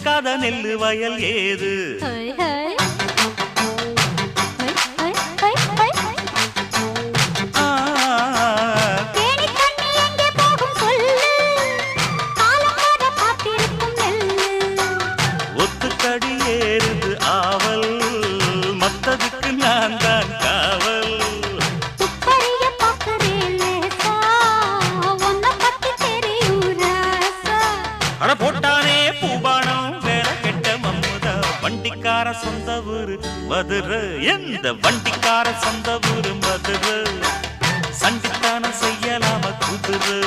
சேர்க்காத நெல்லு வயல் ஏது ஒத்துக்கடி ஏறுது ஆவல் மத்ததுக்கு நான் தான் காவல் அட போட்டானே பூபானம் வேற கெட்ட மம்முதா வண்டிக்கார சொந்த ஊரு மதுரை எந்த வண்டிக்கார சொந்த ஊரு மதுரை சண்டித்தான செய்யலாம குதிரை